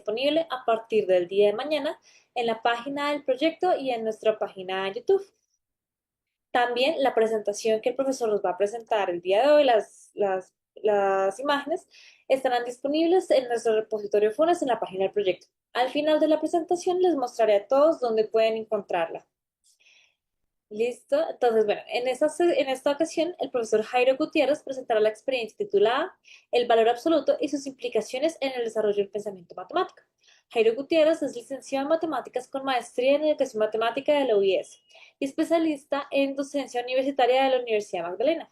disponible a partir del día de mañana en la página del proyecto y en nuestra página de YouTube. También la presentación que el profesor nos va a presentar el día de hoy, las imágenes, estarán disponibles en nuestro repositorio Funes en la página del proyecto. Al final de la presentación les mostraré a todos dónde pueden encontrarla. Listo. Entonces, bueno, en esta ocasión el profesor Jairo Gutiérrez presentará la experiencia titulada El valor absoluto y sus implicaciones en el desarrollo del pensamiento matemático. Jairo Gutiérrez es licenciado en matemáticas con maestría en educación matemática de la UIS y especialista en docencia universitaria de la Universidad Magdalena.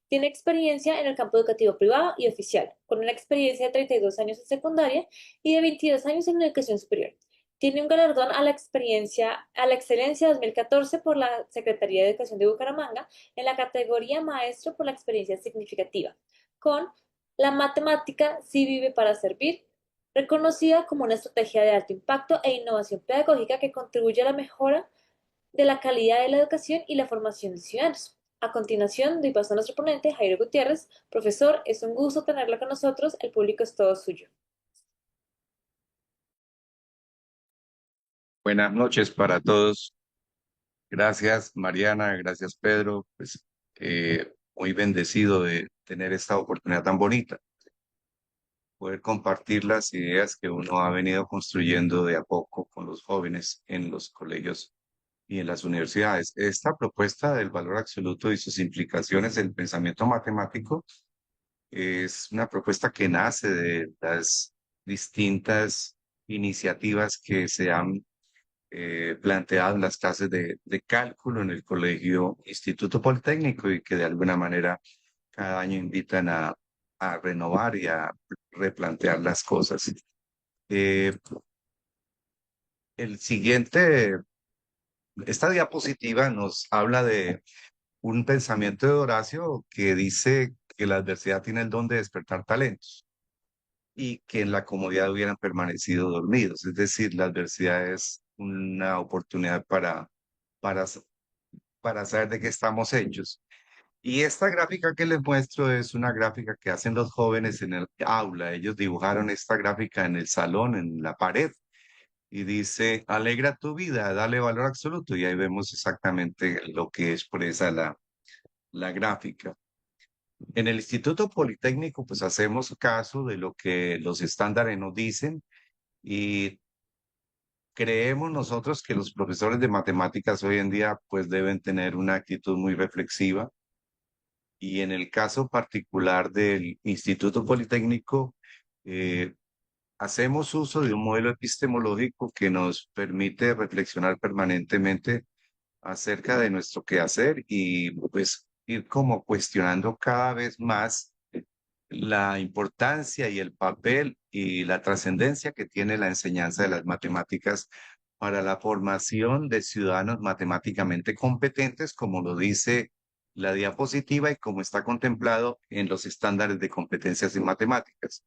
Tiene experiencia en el campo educativo privado y oficial, con una experiencia de 32 años en secundaria y de 22 años en educación superior. Tiene un galardón a la excelencia 2014 por la Secretaría de Educación de Bucaramanga en la categoría Maestro por la experiencia significativa, con la matemática sí vive para servir, reconocida como una estrategia de alto impacto e innovación pedagógica que contribuye a la mejora de la calidad de la educación y la formación de ciudadanos. A continuación, doy paso a nuestro ponente, Jairo Gutiérrez. Profesor, es un gusto tenerlo con nosotros. El público es todo suyo. Buenas noches para todos. Gracias, Mariana. Gracias, Pedro. Pues muy bendecido de tener esta oportunidad tan bonita, poder compartir las ideas que uno ha venido construyendo de a poco con los jóvenes en los colegios y en las universidades. Esta propuesta del valor absoluto y sus implicaciones en el pensamiento matemático es una propuesta que nace de las distintas iniciativas que se han planteado en las clases de cálculo en el Colegio Instituto Politécnico y que de alguna manera cada año invitan a renovar y a replantear las cosas. Eh, el siguiente, esta diapositiva nos habla de un pensamiento de Horacio que dice que la adversidad tiene el don de despertar talentos y que en la comodidad hubieran permanecido dormidos. Es decir, la adversidad es una oportunidad para, para saber de qué estamos hechos. Y esta gráfica que les muestro es una gráfica que hacen los jóvenes en el aula. Ellos dibujaron esta gráfica en el salón, en la pared, y dice, alegra tu vida, dale valor absoluto. Y ahí vemos exactamente lo que expresa la gráfica. En el Instituto Politécnico, pues hacemos caso de lo que los estándares nos dicen y creemos nosotros que los profesores de matemáticas hoy en día pues deben tener una actitud muy reflexiva. Y en el caso particular del Instituto Politécnico, eh, hacemos uso de un modelo epistemológico que nos permite reflexionar permanentemente acerca de nuestro quehacer y pues ir como cuestionando cada vez más la importancia y el papel y la trascendencia que tiene la enseñanza de las matemáticas para la formación de ciudadanos matemáticamente competentes, como lo dice la diapositiva y como está contemplado en los estándares de competencias en matemáticas.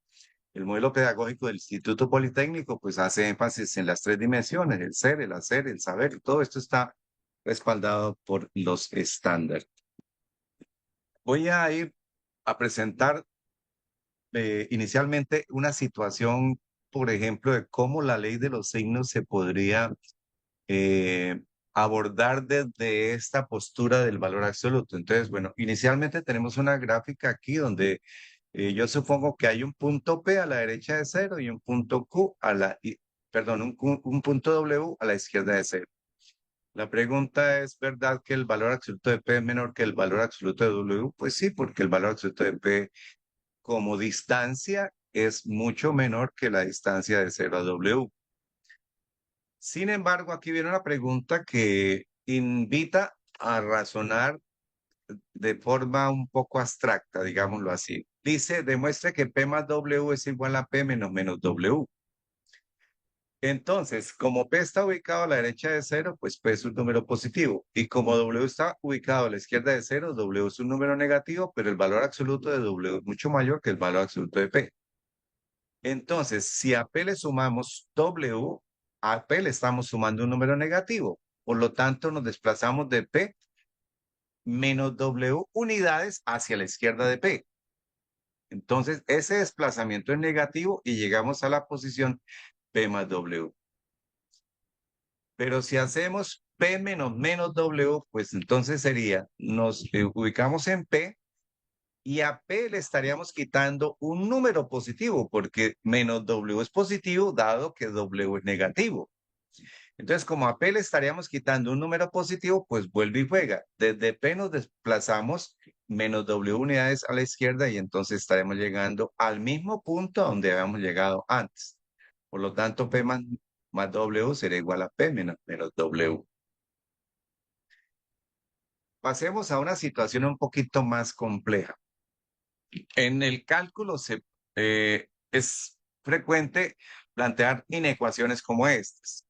El modelo pedagógico del Instituto Politécnico pues hace énfasis en las tres dimensiones, el ser, el hacer, el saber, y todo esto está respaldado por los estándares. Voy a ir a presentar inicialmente una situación, por ejemplo, de cómo la ley de los signos se podría eh, abordar desde esta postura del valor absoluto. Entonces, bueno, inicialmente tenemos una gráfica aquí donde yo supongo que hay un punto P a la derecha de cero y un punto Q a perdón, un punto W a la izquierda de cero. La pregunta es, ¿verdad que el valor absoluto de P es menor que el valor absoluto de W? Pues sí, porque el valor absoluto de P como distancia es mucho menor que la distancia de 0 a W. Sin embargo, aquí viene una pregunta que invita a razonar de forma un poco abstracta, digámoslo así. Dice, demuestre que P más W es igual a P menos menos W. Entonces, como P está ubicado a la derecha de cero, pues P es un número positivo. Y como W está ubicado a la izquierda de cero, W es un número negativo, pero el valor absoluto de W es mucho mayor que el valor absoluto de P. Entonces, si a P le sumamos W, a P le estamos sumando un número negativo. Por lo tanto, nos desplazamos de P menos W unidades hacia la izquierda de P. Entonces, ese desplazamiento es negativo y llegamos a la posición P más W. Pero si hacemos P menos menos W, pues entonces sería, nos ubicamos en P y a P le estaríamos quitando un número positivo, porque menos W es positivo, dado que W es negativo. Entonces, como a P le estaríamos quitando un número positivo, pues vuelve y juega. Desde P nos desplazamos menos W unidades a la izquierda y entonces estaremos llegando al mismo punto donde habíamos llegado antes. Por lo tanto, más W será igual a P menos W. Pasemos a una situación un poquito más compleja. En el cálculo es frecuente plantear inecuaciones como estas.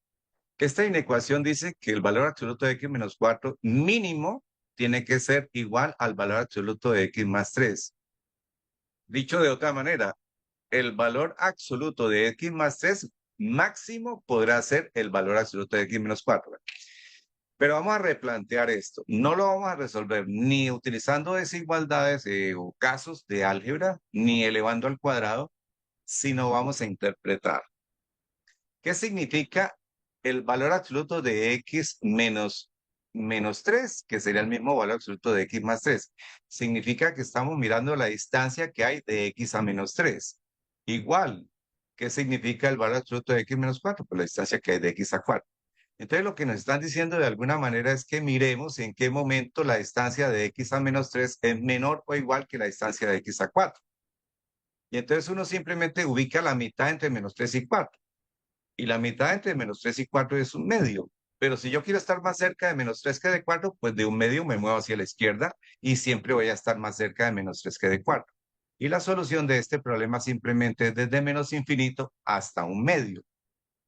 Esta inecuación dice que el valor absoluto de x menos 4 mínimo tiene que ser igual al valor absoluto de x más 3. Dicho de otra manera, el valor absoluto de x más 3 máximo podrá ser el valor absoluto de x menos 4. Pero vamos a replantear esto. No lo vamos a resolver ni utilizando desigualdades o casos de álgebra, ni elevando al cuadrado, sino vamos a interpretar. ¿Qué significa el valor absoluto de x menos 3, que sería el mismo valor absoluto de x más 3? Significa que estamos mirando la distancia que hay de x a menos 3. Igual, ¿qué significa el valor absoluto de x menos 4? Pues la distancia que hay de x a 4. Entonces lo que nos están diciendo de alguna manera es que miremos en qué momento la distancia de x a menos 3 es menor o igual que la distancia de x a 4. Y entonces uno simplemente ubica la mitad entre menos 3 y 4. Y la mitad entre menos 3 y 4 es un medio. Pero si yo quiero estar más cerca de menos 3 que de 4, pues de un medio me muevo hacia la izquierda y siempre voy a estar más cerca de menos 3 que de 4. Y la solución de este problema simplemente es desde menos infinito hasta un medio.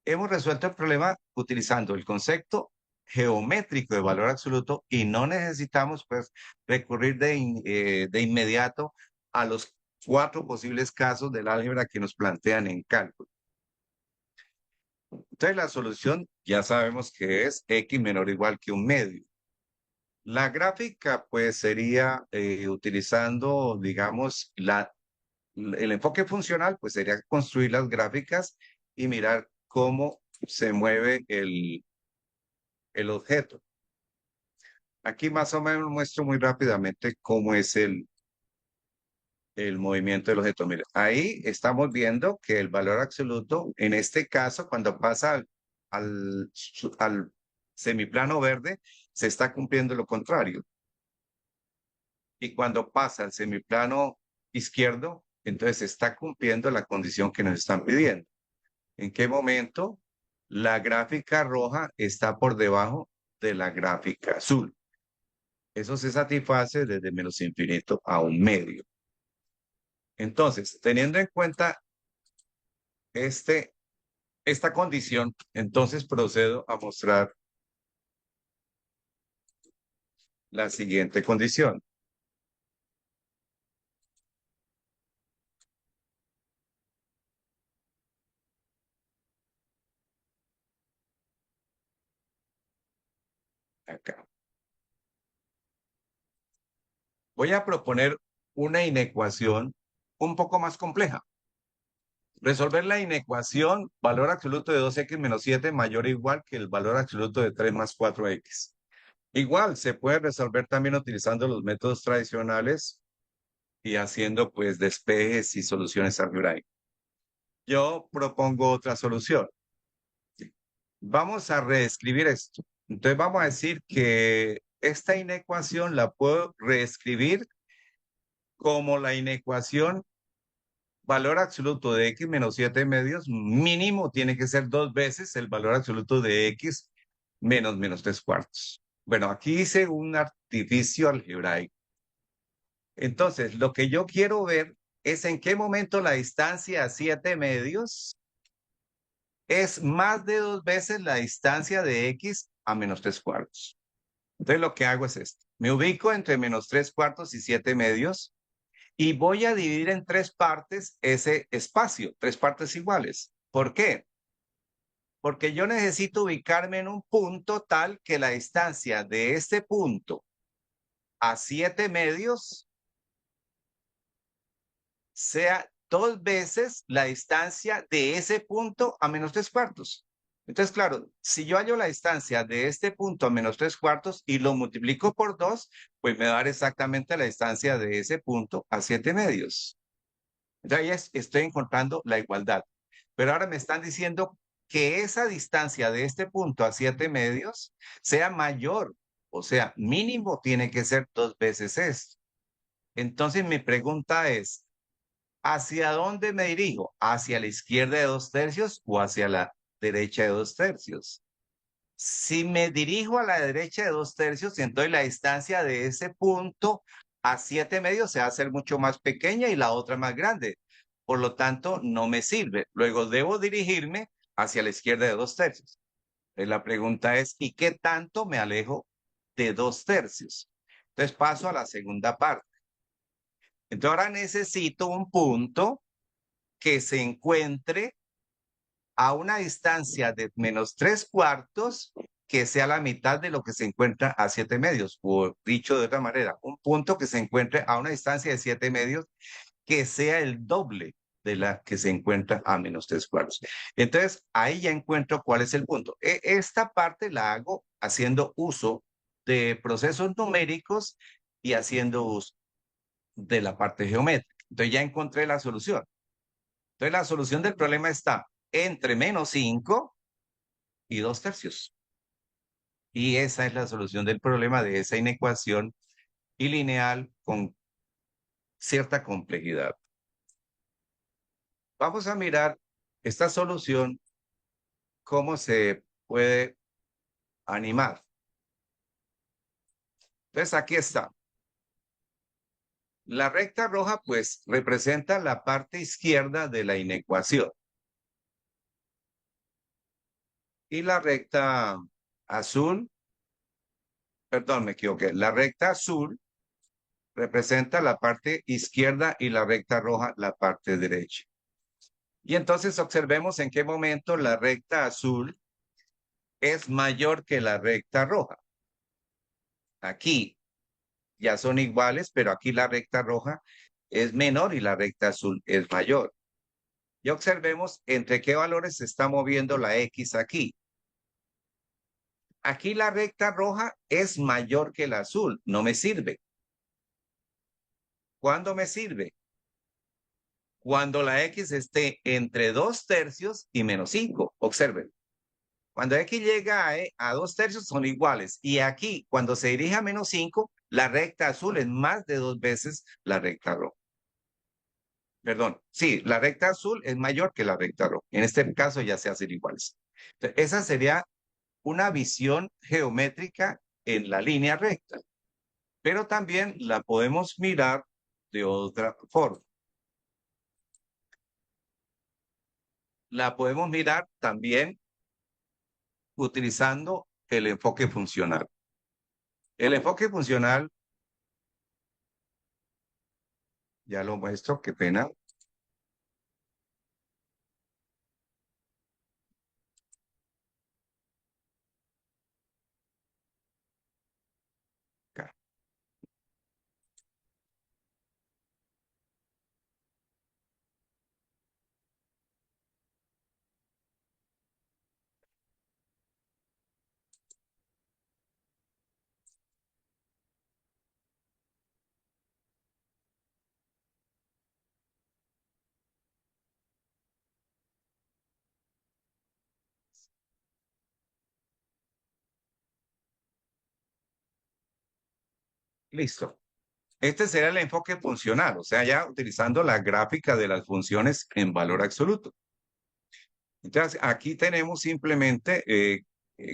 Hemos resuelto el problema utilizando el concepto geométrico de valor absoluto y no necesitamos pues recurrir de inmediato a los 4 posibles casos del álgebra que nos plantean en cálculo. Entonces la solución ya sabemos que es x menor o igual que un medio. La gráfica pues sería utilizando, digamos, el enfoque funcional, pues sería construir las gráficas y mirar cómo se mueve el objeto. Aquí más o menos muestro muy rápidamente cómo es el movimiento del objeto. Mire, ahí estamos viendo que el valor absoluto, en este caso, cuando pasa al semiplano verde, se está cumpliendo lo contrario. Y cuando pasa al semiplano izquierdo, entonces se está cumpliendo la condición que nos están pidiendo. ¿En qué momento la gráfica roja está por debajo de la gráfica azul? Eso se satisface desde menos infinito a un medio. Entonces, teniendo en cuenta este, esta condición, entonces procedo a mostrar la siguiente condición. Acá. Voy a proponer una inecuación un poco más compleja. Resolver la inecuación valor absoluto de 2x menos 7 mayor o igual que el valor absoluto de 3 más 4x. Igual se puede resolver también utilizando los métodos tradicionales y haciendo pues despejes y soluciones algebraicas. Yo propongo otra solución. Vamos a reescribir esto. Entonces vamos a decir que esta inecuación la puedo reescribir como la inecuación valor absoluto de x menos 7 medios mínimo tiene que ser 2 veces el valor absoluto de x menos 3 cuartos. Bueno, aquí hice un artificio algebraico. Entonces, lo que yo quiero ver es en qué momento la distancia a 7 medios es más de 2 veces la distancia de x a menos 3 cuartos. Entonces, lo que hago es esto. Me ubico entre menos 3 cuartos y 7 medios y voy a dividir en 3 partes ese espacio, 3 partes iguales. ¿Por qué? Porque yo necesito ubicarme en un punto tal que la distancia de este punto a 7 medios sea 2 veces la distancia de ese punto a -3/4. Entonces, claro, si yo hallo la distancia de este punto a -3/4 y lo multiplico por 2, pues me va a dar exactamente la distancia de ese punto a 7/2. Entonces, ahí estoy encontrando la igualdad. Pero ahora me están diciendo que esa distancia de este punto a 7/2 sea mayor, o sea, mínimo tiene que ser 2 veces esto. Entonces, mi pregunta es, ¿hacia dónde me dirijo? ¿Hacia la izquierda de 2/3 o hacia la derecha de 2/3? Si me dirijo a la derecha de 2/3, entonces la distancia de ese punto a 7/2 se va a hacer mucho más pequeña y la otra más grande. Por lo tanto, no me sirve. Luego debo dirigirme hacia la izquierda de 2/3. La pregunta es, ¿y qué tanto me alejo de 2/3? Entonces paso a la segunda parte. Entonces ahora necesito un punto que se encuentre a una distancia de -3/4 que sea la mitad de lo que se encuentra a 7/2, o dicho de otra manera, un punto que se encuentre a una distancia de 7/2 que sea el doble de la que se encuentra a -3/4. Entonces, ahí ya encuentro cuál es el punto. Esta parte la hago haciendo uso de procesos numéricos y haciendo uso de la parte geométrica. Entonces, ya encontré la solución. Entonces, la solución del problema está entre -5 y 2/3. Y esa es la solución del problema de esa inecuación lineal con cierta complejidad. Vamos a mirar esta solución, cómo se puede animar. Entonces, aquí está. La recta roja, pues, representa la parte izquierda de la inecuación. Y la recta azul, perdón, me equivoqué. La recta azul representa la parte izquierda y la recta roja la parte derecha. Y entonces observemos en qué momento la recta azul es mayor que la recta roja. Aquí ya son iguales, pero aquí la recta roja es menor y la recta azul es mayor. Y observemos entre qué valores se está moviendo la X aquí. Aquí la recta roja es mayor que la azul, no me sirve. ¿Cuándo me sirve? Cuando la X esté entre 2/3 y -5. Observen. Cuando X llega a 2/3 son iguales. Y aquí, cuando se dirige a -5, la recta azul es más de 2 veces la recta roja. Perdón, sí, la recta azul es mayor que la recta roja. En este caso ya se hacen iguales. Entonces, esa sería una visión geométrica en la línea recta. Pero también la podemos mirar de otra forma. La podemos mirar también utilizando el enfoque funcional. El enfoque funcional, ya lo muestro, qué pena. Acá. Listo. Este será el enfoque funcional, o sea, ya utilizando la gráfica de las funciones en valor absoluto. Entonces, aquí tenemos simplemente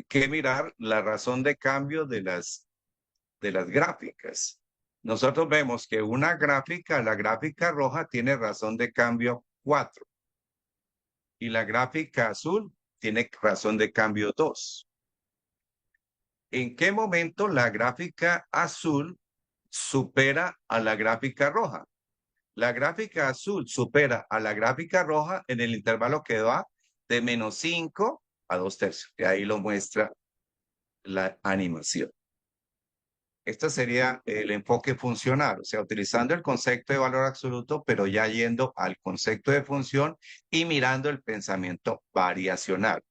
que mirar la razón de cambio de las gráficas. Nosotros vemos que una gráfica, la gráfica roja, tiene razón de cambio 4 y la gráfica azul tiene razón de cambio 2. ¿En qué momento la gráfica azul supera a la gráfica roja? La gráfica azul supera a la gráfica roja en el intervalo que va de -5 a 2/3. Y ahí lo muestra la animación. Este sería el enfoque funcional, o sea, utilizando el concepto de valor absoluto, pero ya yendo al concepto de función y mirando el pensamiento variacional,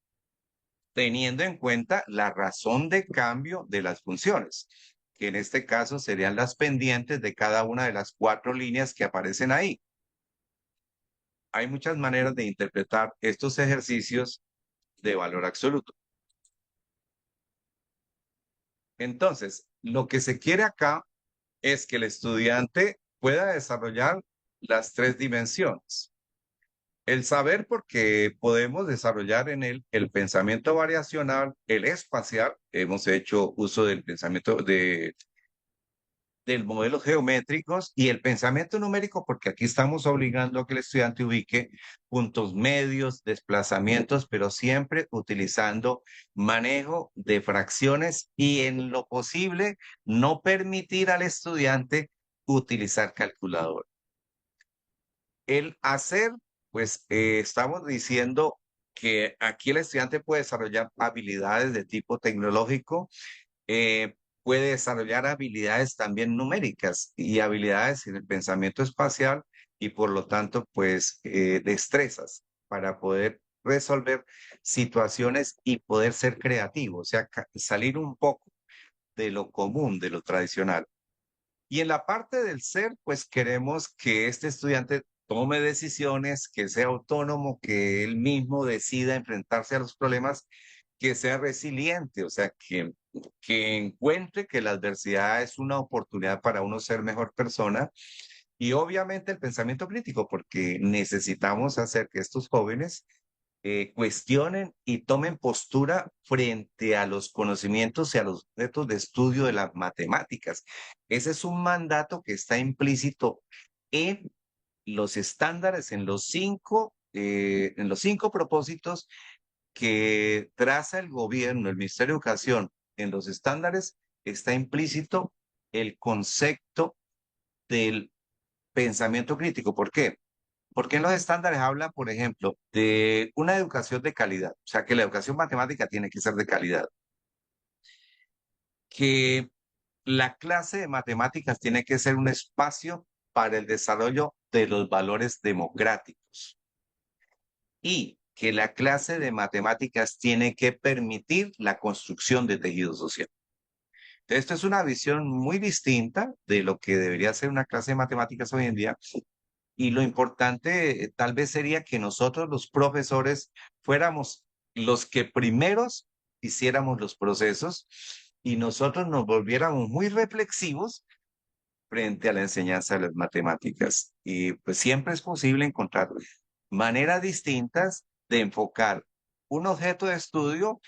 teniendo en cuenta la razón de cambio de las funciones, que en este caso serían las pendientes de cada una de las cuatro líneas que aparecen ahí. Hay muchas maneras de interpretar estos ejercicios de valor absoluto. Entonces, lo que se quiere acá es que el estudiante pueda desarrollar las tres dimensiones. El saber, porque podemos desarrollar en él el pensamiento variacional, el espacial, hemos hecho uso del pensamiento del modelos geométricos y el pensamiento numérico, porque aquí estamos obligando a que el estudiante ubique puntos medios, desplazamientos, pero siempre utilizando manejo de fracciones y en lo posible no permitir al estudiante utilizar calculador. El hacer, pues estamos diciendo que aquí el estudiante puede desarrollar habilidades de tipo tecnológico, puede desarrollar habilidades también numéricas y habilidades en el pensamiento espacial y por lo tanto, pues destrezas para poder resolver situaciones y poder ser creativo, o sea, salir un poco de lo común, de lo tradicional. Y en la parte del ser, pues queremos que este estudiante tome decisiones, que sea autónomo, que él mismo decida enfrentarse a los problemas, que sea resiliente, o sea, que encuentre que la adversidad es una oportunidad para uno ser mejor persona. Y obviamente el pensamiento crítico, porque necesitamos hacer que estos jóvenes cuestionen y tomen postura frente a los conocimientos y a los métodos de estudio de las matemáticas. Ese es un mandato que está implícito en los estándares, en los cinco propósitos que traza el gobierno, el Ministerio de Educación. En los estándares está implícito el concepto del pensamiento crítico. ¿Por qué? Porque en los estándares habla, por ejemplo, de una educación de calidad, o sea, que la educación matemática tiene que ser de calidad, que la clase de matemáticas tiene que ser un espacio para el desarrollo de los valores democráticos y que la clase de matemáticas tiene que permitir la construcción de tejido social. Entonces, esto es una visión muy distinta de lo que debería ser una clase de matemáticas hoy en día. Y lo importante tal vez sería que nosotros los profesores fuéramos los que primeros hiciéramos los procesos y nosotros nos volviéramos muy reflexivos frente a la enseñanza de las matemáticas. Y pues siempre es posible encontrar maneras distintas de enfocar un objeto de estudio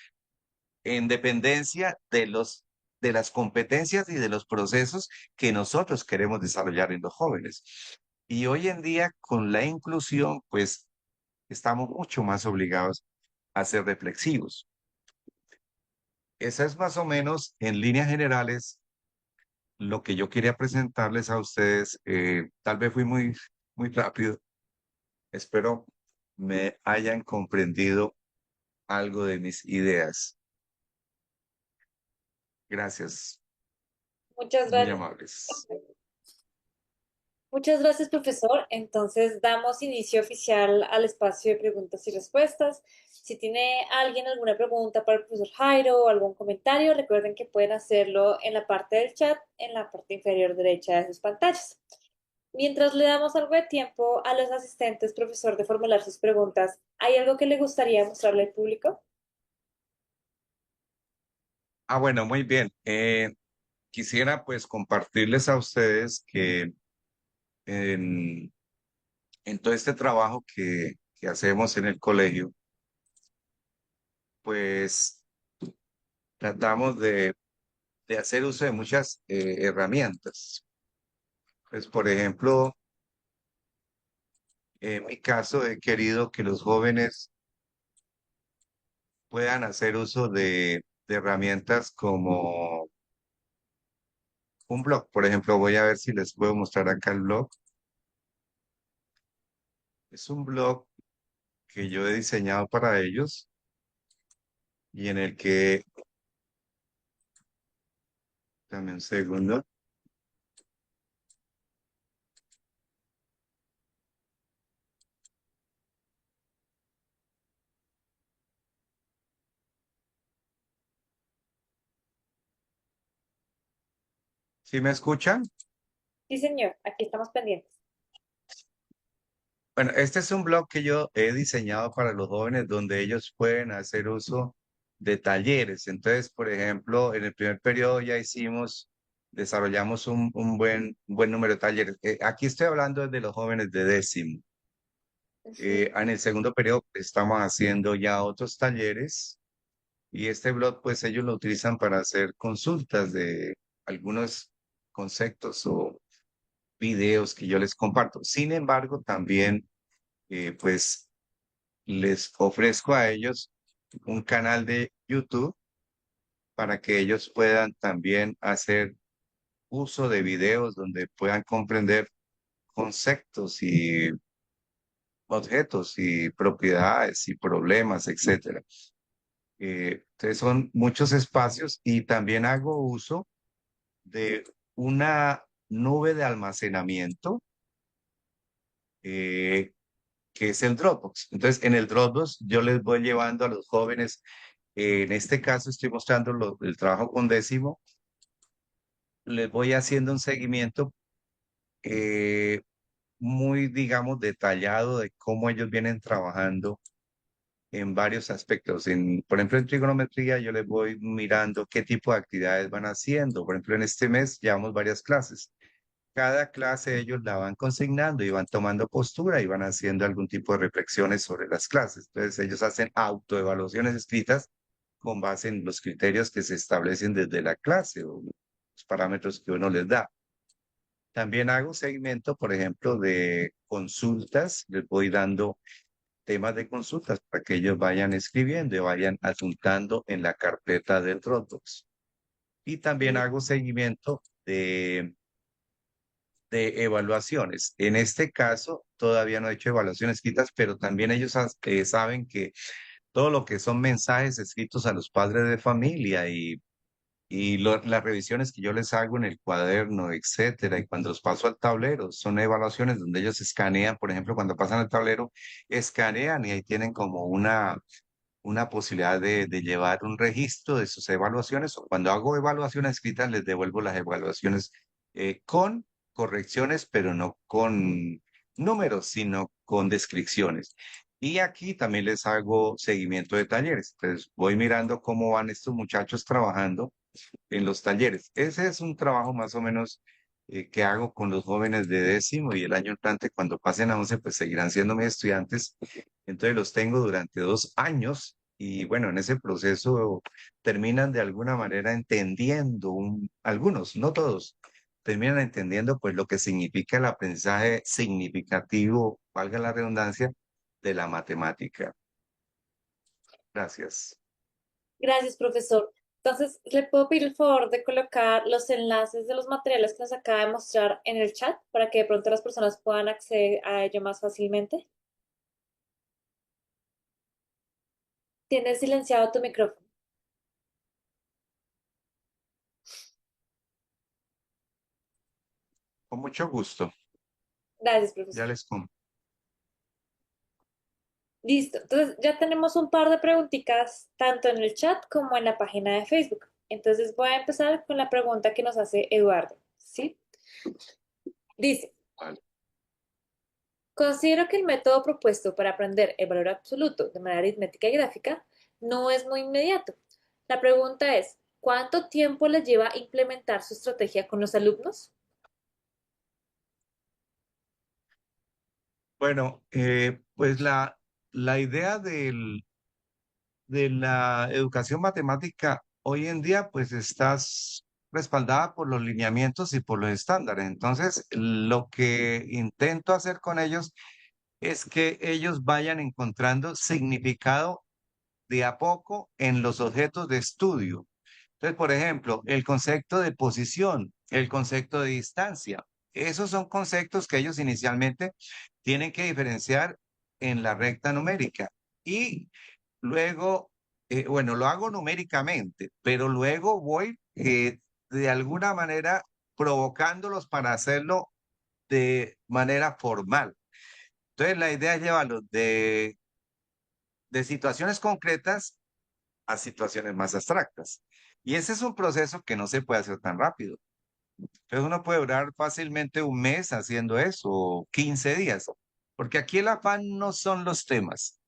en dependencia de las competencias y de los procesos que nosotros queremos desarrollar en los jóvenes. Y hoy en día, con la inclusión, pues estamos mucho más obligados a ser reflexivos. Esa es más o menos, en líneas generales, lo que yo quería presentarles a ustedes. Tal vez fui muy rápido. Espero me hayan comprendido algo de mis ideas. Gracias, Muchas muy gracias. amables. Muchas gracias, profesor. Entonces, damos inicio oficial al espacio de preguntas y respuestas. Si tiene alguien alguna pregunta para el profesor Jairo o algún comentario, recuerden que pueden hacerlo en la parte del chat, en la parte inferior derecha de sus pantallas. Mientras le damos algo de tiempo a los asistentes, profesor, de formular sus preguntas, ¿hay algo que le gustaría mostrarle al público? Ah, bueno, muy bien. Quisiera pues compartirles a ustedes que en, en todo este trabajo que hacemos en el colegio, pues tratamos de hacer uso de muchas herramientas. Pues, por ejemplo, en mi caso he querido que los jóvenes puedan hacer uso de herramientas como un blog. Por ejemplo, voy a ver si les puedo mostrar acá el blog. Es un blog que yo he diseñado para ellos y en el que Dame un segundo. ¿Sí me escuchan? Sí, señor, aquí estamos pendientes. Bueno, este es un blog que yo he diseñado para los jóvenes donde ellos pueden hacer uso de talleres. Entonces, por ejemplo, en el primer periodo ya desarrollamos un buen número de talleres. Aquí estoy hablando de los jóvenes de décimo. Ujú. En el segundo periodo estamos haciendo ya otros talleres y este blog, pues ellos lo utilizan para hacer consultas de algunos conceptos o videos que yo les comparto. Sin embargo, también, pues les ofrezco a ellos un canal de YouTube para que ellos puedan también hacer uso de videos donde puedan comprender conceptos y objetos y propiedades y problemas, etcétera. Entonces son muchos espacios y también hago uso de una nube de almacenamiento eh, que es el Dropbox. Entonces, en el Dropbox yo les voy llevando a los jóvenes, en este caso estoy mostrando el trabajo con décimo, les voy haciendo un seguimiento eh, muy, digamos, detallado de cómo ellos vienen trabajando en varios aspectos. Por ejemplo, en trigonometría yo les voy mirando qué tipo de actividades van haciendo. Por ejemplo, en este mes llevamos varias clases. Cada clase ellos la van consignando y van tomando postura y van haciendo algún tipo de reflexiones sobre las clases. Entonces ellos hacen autoevaluaciones escritas con base en los criterios que se establecen desde la clase o los parámetros que uno les da. También hago seguimiento, por ejemplo, de consultas. Les voy dando temas de consultas para que ellos vayan escribiendo y vayan adjuntando en la carpeta del Dropbox. Y también Sí. hago seguimiento de evaluaciones. En este caso, todavía no he hecho evaluaciones escritas, pero también ellos saben que todo lo que son mensajes escritos a los padres de familia y las revisiones que yo les hago en el cuaderno, etcétera, y cuando los paso al tablero, son evaluaciones donde ellos escanean, por ejemplo, cuando pasan al tablero, escanean y ahí tienen como una posibilidad de llevar un registro de sus evaluaciones, o cuando hago evaluaciones escritas, les devuelvo las evaluaciones con correcciones, pero no con números, sino con descripciones. Y aquí también les hago seguimiento de talleres. Entonces, voy mirando cómo van estos muchachos trabajando en los talleres. Ese es un trabajo más o menos que hago con los jóvenes de décimo y el año entrante, cuando pasen a 11, pues seguirán siendo mis estudiantes. Entonces los tengo durante 2 años y bueno, en ese proceso terminan de alguna manera entendiendo, algunos, no todos, terminan entendiendo pues lo que significa el aprendizaje significativo, valga la redundancia, de la matemática. Gracias. Gracias, profesor. Entonces, ¿le puedo pedir el favor de colocar los enlaces de los materiales que nos acaba de mostrar en el chat para que de pronto las personas puedan acceder a ello más fácilmente? Tienes silenciado tu micrófono. Con mucho gusto. Gracias, Ya profesor. les comento. Listo. Entonces, ya tenemos un par de preguntitas tanto en el chat como en la página de Facebook. Entonces, voy a empezar con la pregunta que nos hace Eduardo. ¿Sí? Dice, considero que el método propuesto para aprender el valor absoluto de manera aritmética y gráfica no es muy inmediato. La pregunta es, ¿cuánto tiempo les lleva implementar su estrategia con los alumnos? Bueno, pues la idea de la educación matemática hoy en día pues respaldada por los lineamientos y por los estándares. Entonces, lo que intento hacer con ellos es que ellos vayan encontrando significado de a poco en los objetos de estudio. Entonces, por ejemplo, el concepto de posición, el concepto de distancia, esos son conceptos que ellos inicialmente tienen que diferenciar en la recta numérica. Y luego, bueno, lo hago numéricamente, pero luego voy de alguna manera provocándolos para hacerlo de manera formal. Entonces, la idea es llevarlos de situaciones concretas a situaciones más abstractas. Y ese es un proceso que no se puede hacer tan rápido. Entonces, uno puede durar fácilmente un mes haciendo eso, o 15 días, porque aquí el afán no son los temas,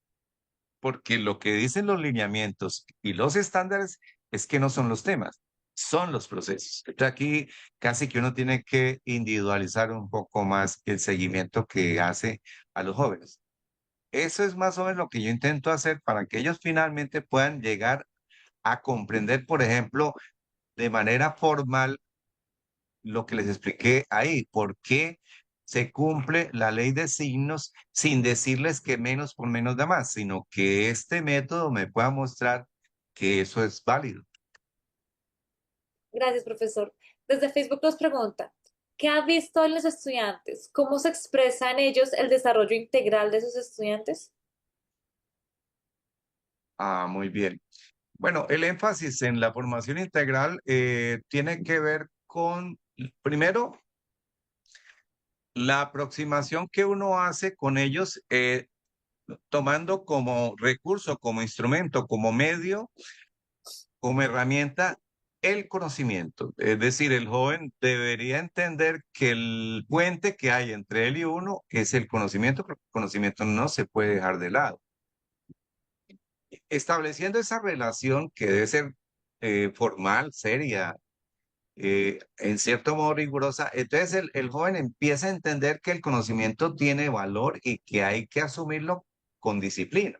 porque lo que dicen los lineamientos y los estándares es que no son los temas, son los procesos. Entonces, aquí casi que uno tiene que individualizar un poco más el seguimiento que hace a los jóvenes. Eso es más o menos lo que yo intento hacer para que ellos finalmente puedan llegar a comprender, por ejemplo, de manera formal lo que les expliqué ahí, por qué se cumple la ley de signos sin decirles que menos por menos da más, sino que este método me pueda mostrar que eso es válido. Gracias, profesor. Desde Facebook nos pregunta, ¿qué ha visto en los estudiantes? ¿Cómo se expresa en ellos el desarrollo integral de sus estudiantes? Ah, muy bien. Bueno, el énfasis en la formación integral tiene que ver con, primero, la aproximación que uno hace con ellos, tomando como recurso, como instrumento, como medio, como herramienta, el conocimiento. Es decir, el joven debería entender que el puente que hay entre él y uno es el conocimiento, porque el conocimiento no se puede dejar de lado. Estableciendo esa relación que debe ser formal, seria, en cierto modo rigurosa, entonces el joven empieza a entender que el conocimiento tiene valor y que hay que asumirlo con disciplina.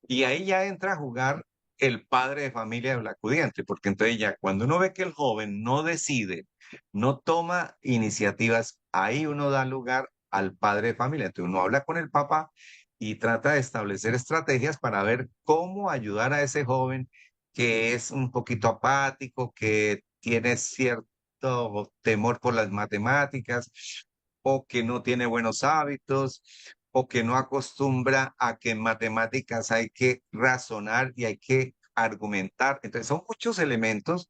Y ahí ya entra a jugar el padre de familia del acudiente, porque entonces ya cuando uno ve que el joven no decide, no toma iniciativas, ahí uno da lugar al padre de familia. Entonces uno habla con el papá y trata de establecer estrategias para ver cómo ayudar a ese joven que es un poquito apático, que tiene cierto temor por las matemáticas o que no tiene buenos hábitos o que no acostumbra a que en matemáticas hay que razonar y hay que argumentar. Entonces, son muchos elementos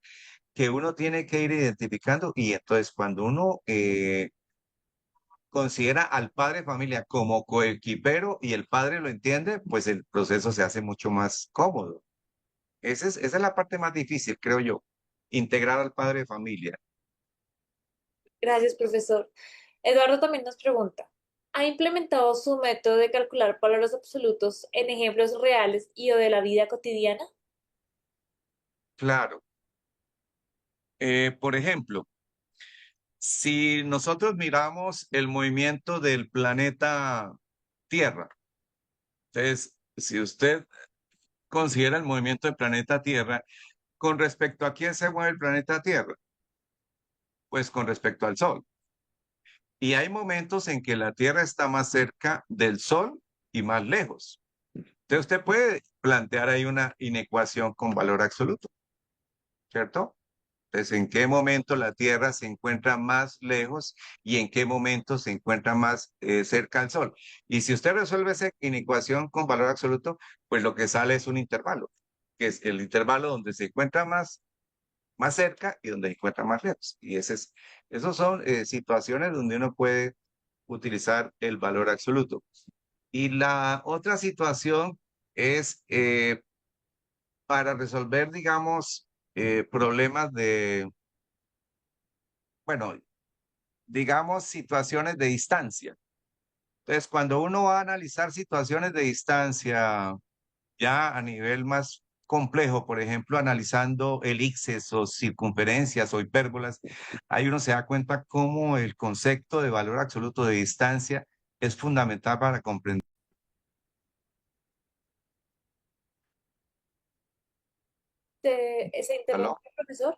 que uno tiene que ir identificando y entonces cuando uno considera al padre de familia como coequipero y el padre lo entiende, pues el proceso se hace mucho más cómodo. Esa es la parte más difícil, creo yo, integrar al padre de familia. Gracias, profesor. Eduardo también nos pregunta, ¿ha implementado su método de calcular valores absolutos en ejemplos reales y o de la vida cotidiana? Claro. Por ejemplo, si nosotros miramos el movimiento del planeta Tierra, entonces, si usted considera el movimiento del planeta Tierra, ¿con respecto a quién se mueve el planeta Tierra? Pues con respecto al Sol. Y hay momentos en que la Tierra está más cerca del Sol y más lejos. Entonces, usted puede plantear ahí una inecuación con valor absoluto, ¿cierto? Entonces, ¿en qué momento la Tierra se encuentra más lejos y en qué momento se encuentra más cerca al Sol? Y si usted resuelve esa inecuación con valor absoluto, pues lo que sale es un intervalo, que es el intervalo donde se encuentra más cerca y donde se encuentra más lejos. Y esos son situaciones donde uno puede utilizar el valor absoluto. Y la otra situación es para resolver, digamos, problemas bueno, digamos, situaciones de distancia. Entonces, cuando uno va a analizar situaciones de distancia ya a nivel más complejo, por ejemplo, analizando elipses o circunferencias o hipérbolas, ahí uno se da cuenta cómo el concepto de valor absoluto de distancia es fundamental para comprender. ¿Se interrumpe, profesor?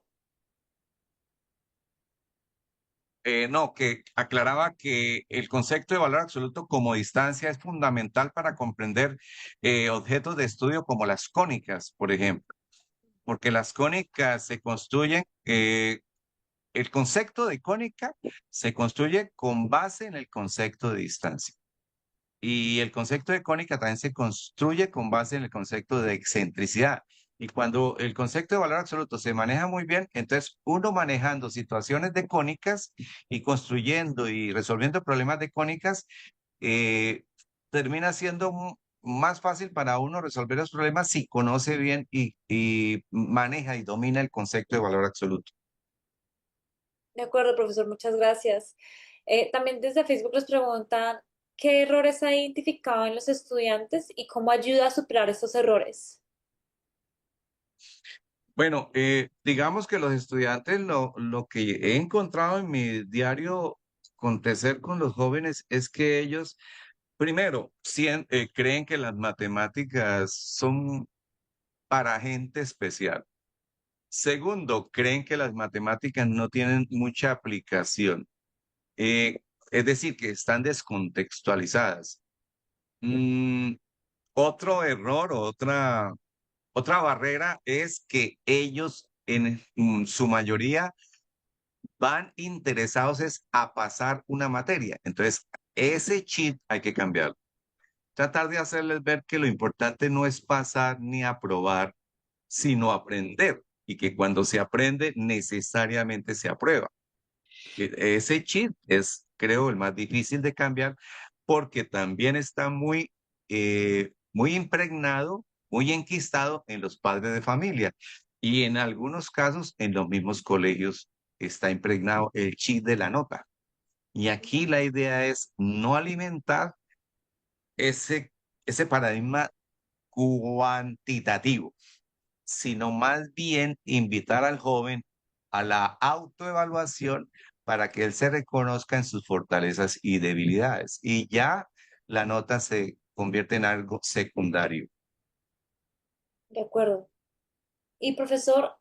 No, que aclaraba que el concepto de valor absoluto como distancia es fundamental para comprender objetos de estudio como las cónicas, por ejemplo, porque las cónicas se construyen, el concepto de cónica se construye con base en el concepto de distancia. Y el concepto de cónica también se construye con base en el concepto de excentricidad. Y cuando el concepto de valor absoluto se maneja muy bien, entonces uno manejando situaciones de cónicas y construyendo y resolviendo problemas de cónicas, eh, termina siendo más fácil para uno resolver los problemas si conoce bien y maneja y domina el concepto de valor absoluto. De acuerdo, profesor, muchas gracias. También desde Facebook nos preguntan qué errores ha identificado en los estudiantes y cómo ayuda a superar estos errores. Bueno, digamos que los estudiantes, lo que he encontrado en mi diario acontecer con los jóvenes es que ellos, primero, creen que las matemáticas son para gente especial. Segundo, creen que las matemáticas no tienen mucha aplicación. Eh, es decir, que están descontextualizadas. Mm, otro error, otra barrera es que ellos en su mayoría van interesados es a pasar una materia. Entonces, ese chip hay que cambiarlo. Tratar de hacerles ver que lo importante no es pasar ni aprobar, sino aprender. Y que cuando se aprende, necesariamente se aprueba. Ese chip es, creo, el más difícil de cambiar porque también está muy impregnado, muy enquistado en los padres de familia y en algunos casos en los mismos colegios está impregnado el chip de la nota. Y aquí la idea es no alimentar ese, ese paradigma cuantitativo, sino más bien invitar al joven a la autoevaluación para que él se reconozca en sus fortalezas y debilidades. Y ya la nota se convierte en algo secundario. De acuerdo. Y profesor,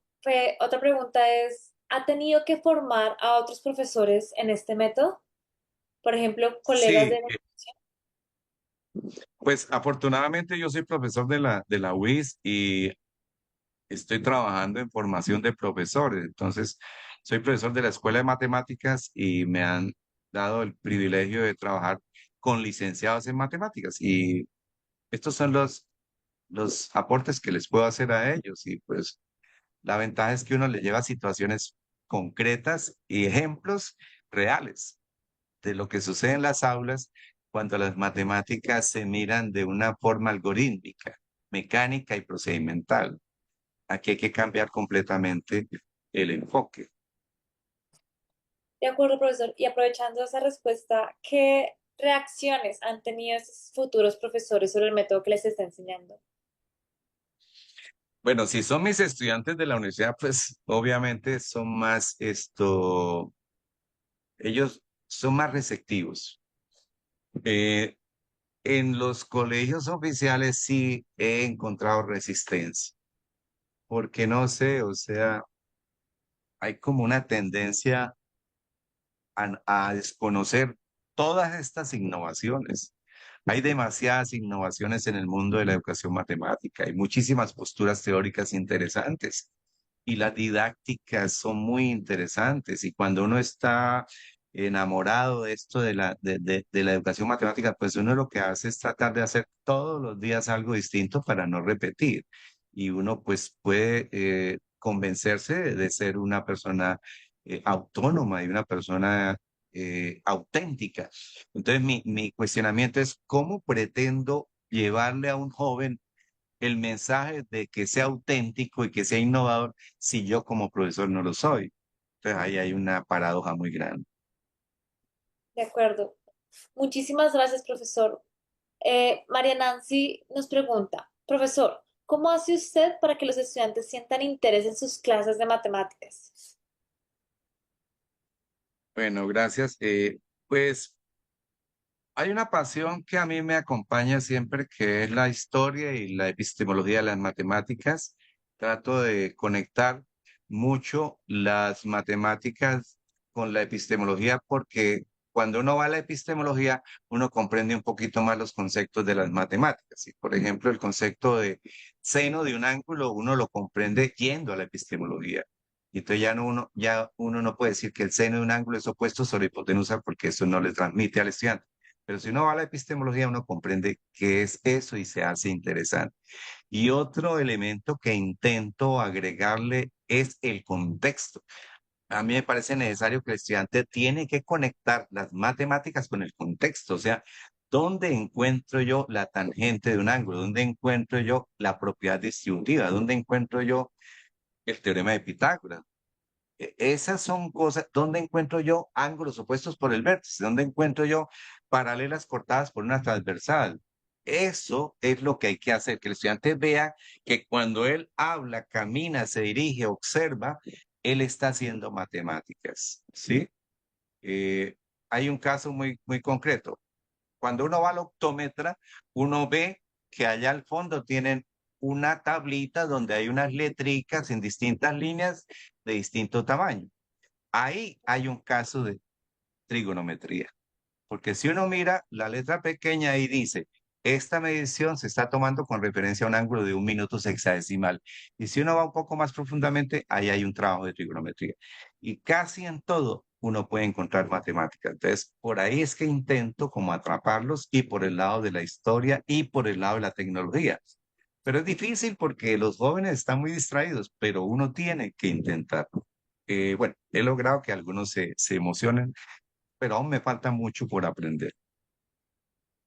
otra pregunta es, ¿ha tenido que formar a otros profesores en este método? Por ejemplo, colegas Sí, de... pues afortunadamente yo soy profesor de la UIS y estoy trabajando en formación de profesores. Entonces, soy profesor de la Escuela de Matemáticas y me han dado el privilegio de trabajar con licenciados en matemáticas. Y estos son los aportes que les puedo hacer a ellos. Y pues la ventaja es que uno le lleva situaciones concretas y ejemplos reales de lo que sucede en las aulas cuando las matemáticas se miran de una forma algorítmica, mecánica y procedimental. Aquí hay que cambiar completamente el enfoque. De acuerdo, profesor. Y aprovechando esa respuesta, ¿qué reacciones han tenido esos futuros profesores sobre el método que les está enseñando? Bueno, si son mis estudiantes de la universidad, pues obviamente son más ellos son más receptivos. Eh, en los colegios oficiales sí he encontrado resistencia, porque no sé, o sea, hay como una tendencia a desconocer todas estas innovaciones. Hay demasiadas innovaciones en el mundo de la educación matemática, hay muchísimas posturas teóricas interesantes y las didácticas son muy interesantes y cuando uno está enamorado de esto de la educación matemática, pues uno lo que hace es tratar de hacer todos los días algo distinto para no repetir y uno pues puede convencerse de ser una persona autónoma y una persona auténtica. Entonces, mi cuestionamiento es, ¿cómo pretendo llevarle a un joven el mensaje de que sea auténtico y que sea innovador si yo como profesor no lo soy? Entonces, ahí hay una paradoja muy grande. De acuerdo. Muchísimas gracias, profesor. María Nancy nos pregunta, profesor, ¿cómo hace usted para que los estudiantes sientan interés en sus clases de matemáticas? Bueno, gracias. Pues hay una pasión que a mí me acompaña siempre, que es la historia y la epistemología de las matemáticas. Trato de conectar mucho las matemáticas con la epistemología porque cuando uno va a la epistemología, uno comprende un poquito más los conceptos de las matemáticas. Y, por ejemplo, el concepto de seno de un ángulo, uno lo comprende yendo a la epistemología. Y entonces ya uno no puede decir que el seno de un ángulo es opuesto sobre hipotenusa porque eso no le transmite al estudiante. Pero si uno va a la epistemología, uno comprende qué es eso y se hace interesante. Y otro elemento que intento agregarle es el contexto. A mí me parece necesario que el estudiante tiene que conectar las matemáticas con el contexto, o sea, ¿dónde encuentro yo la tangente de un ángulo? ¿Dónde encuentro yo la propiedad distributiva? ¿Dónde encuentro yo el teorema de Pitágoras? Esas son cosas, ¿dónde encuentro yo ángulos opuestos por el vértice? ¿Dónde encuentro yo paralelas cortadas por una transversal? Eso es lo que hay que hacer, que el estudiante vea que cuando él habla, camina, se dirige, observa, él está haciendo matemáticas, ¿sí? Eh, Hay un caso muy concreto. Cuando uno va al optómetra, uno ve que allá al fondo tienen una tablita donde hay unas letricas en distintas líneas de distinto tamaño. Ahí hay un caso de trigonometría, porque si uno mira la letra pequeña y dice, esta medición se está tomando con referencia a un ángulo de 1 minuto sexagesimal. Y si uno va un poco más profundamente, ahí hay un trabajo de trigonometría. Y casi en todo uno puede encontrar matemáticas. Entonces, por ahí es que intento como atraparlos y por el lado de la historia y por el lado de la tecnología. Pero es difícil porque los jóvenes están muy distraídos, pero uno tiene que intentarlo. Bueno, he logrado que algunos se emocionen, pero aún me falta mucho por aprender.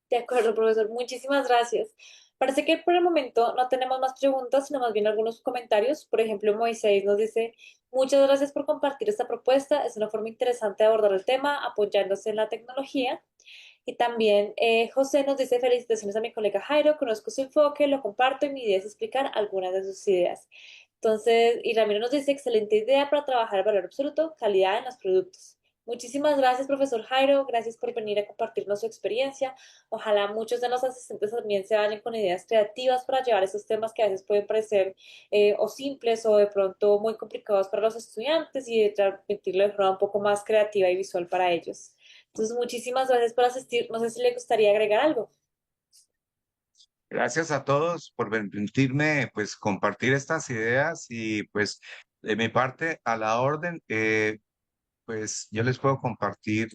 De acuerdo, profesor. Muchísimas gracias. Parece que por el momento no tenemos más preguntas, sino más bien algunos comentarios. Por ejemplo, Moisés nos dice, muchas gracias por compartir esta propuesta. Es una forma interesante de abordar el tema, apoyándose en la tecnología. Y también José nos dice, felicitaciones a mi colega Jairo, conozco su enfoque, lo comparto y mi idea es explicar algunas de sus ideas. Entonces, y Ramiro nos dice, excelente idea para trabajar el valor absoluto, calidad en los productos. Muchísimas gracias, profesor Jairo. Gracias por venir a compartirnos su experiencia. Ojalá muchos de los asistentes también se vayan con ideas creativas para llevar esos temas que a veces pueden parecer o simples o de pronto muy complicados para los estudiantes y de transmitirlo de forma un poco más creativa y visual para ellos. Entonces, muchísimas gracias por asistir. No sé si le gustaría agregar algo. Gracias a todos por permitirme pues compartir estas ideas y pues de mi parte a la orden, pues yo les puedo compartir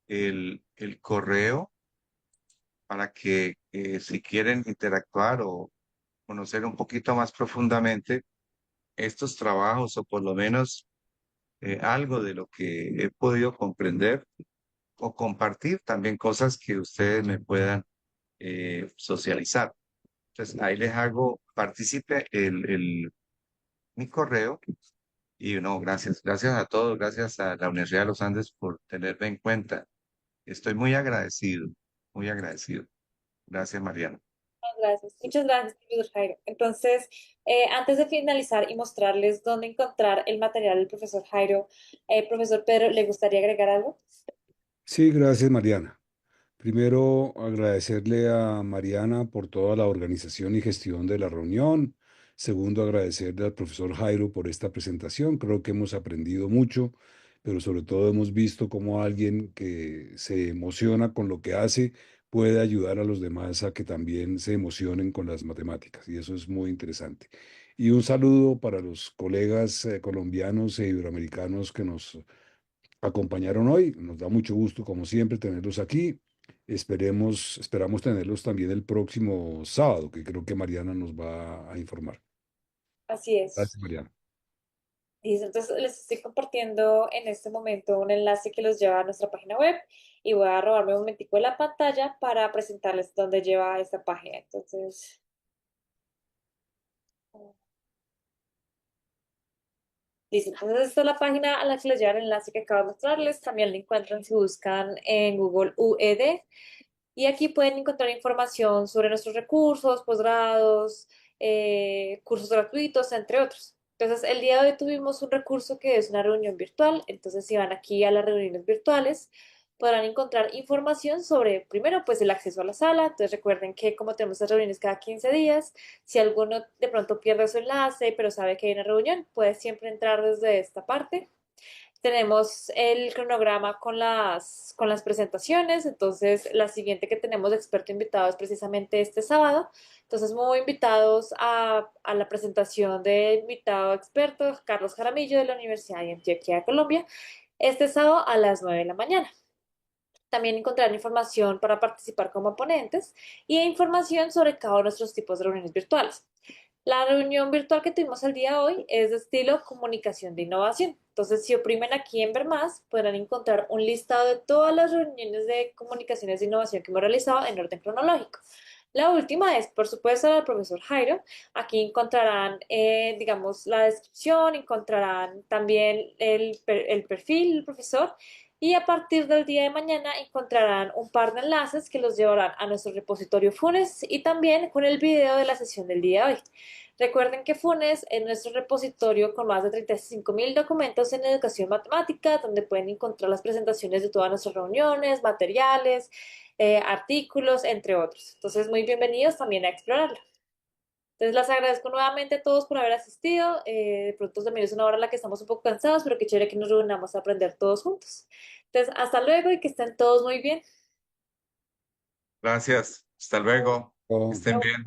el correo para que si quieren interactuar o conocer un poquito más profundamente estos trabajos o por lo menos algo de lo que he podido comprender o compartir también cosas que ustedes me puedan socializar. Entonces ahí les hago partícipe mi correo y no, gracias a todos, gracias a la Universidad de los Andes por tenerme en cuenta. Estoy muy agradecido, muy agradecido. Gracias, Mariana. Gracias. Muchas gracias, profesor Jairo. Entonces, antes de finalizar y mostrarles dónde encontrar el material del profesor Jairo, profesor Pedro, ¿le gustaría agregar algo? Sí, gracias, Mariana. Primero, agradecerle a Mariana por toda la organización y gestión de la reunión. Segundo, agradecerle al profesor Jairo por esta presentación. Creo que hemos aprendido mucho, pero sobre todo hemos visto cómo alguien que se emociona con lo que hace puede ayudar a los demás a que también se emocionen con las matemáticas. Y eso es muy interesante. Y un saludo para los colegas colombianos e iberoamericanos que nos acompañaron hoy. Nos da mucho gusto, como siempre, tenerlos aquí. Esperamos tenerlos también el próximo sábado, que creo que Mariana nos va a informar. Así es. Gracias, Mariana. Listo, entonces les estoy compartiendo en este momento un enlace que los lleva a nuestra página web y voy a robarme un momentico de la pantalla para presentarles dónde lleva esta página. Entonces, listo. Entonces, esta es la página a la que les lleva el enlace que acabo de mostrarles. También la encuentran si buscan en Google UED. Y aquí pueden encontrar información sobre nuestros recursos, posgrados, cursos gratuitos, entre otros. Entonces, el día de hoy tuvimos un recurso que es una reunión virtual. Entonces, si van aquí a las reuniones virtuales, podrán encontrar información sobre, primero, pues el acceso a la sala. Entonces, recuerden que como tenemos estas reuniones cada 15 días, si alguno de pronto pierde su enlace, pero sabe que hay una reunión, puede siempre entrar desde esta parte. Tenemos el cronograma con las presentaciones, entonces la siguiente que tenemos de experto invitado es precisamente este sábado. Entonces, muy invitados a la presentación del invitado experto Carlos Jaramillo de la Universidad de Antioquia de Colombia, este sábado a las 9 de la mañana. También encontrarán información para participar como ponentes y información sobre cada uno de nuestros tipos de reuniones virtuales. La reunión virtual que tuvimos el día de hoy es de estilo comunicación de innovación. Entonces, si oprimen aquí en ver más, podrán encontrar un listado de todas las reuniones de comunicaciones de innovación que hemos realizado en orden cronológico. La última es, por supuesto, la del profesor Jairo. Aquí encontrarán, digamos, la descripción, encontrarán también el perfil del profesor y a partir del día de mañana encontrarán un par de enlaces que los llevarán a nuestro repositorio Funes y también con el video de la sesión del día de hoy. Recuerden que Funes es nuestro repositorio con más de 35.000 documentos en educación matemática, donde pueden encontrar las presentaciones de todas nuestras reuniones, materiales, artículos, entre otros. Entonces, muy bienvenidos también a explorarlo. Entonces, les agradezco nuevamente a todos por haber asistido. De pronto también es una hora en la que estamos un poco cansados, pero qué chévere que nos reunamos a aprender todos juntos. Entonces, hasta luego y que estén todos muy bien. Gracias. Hasta luego. Que Oh. estén bien.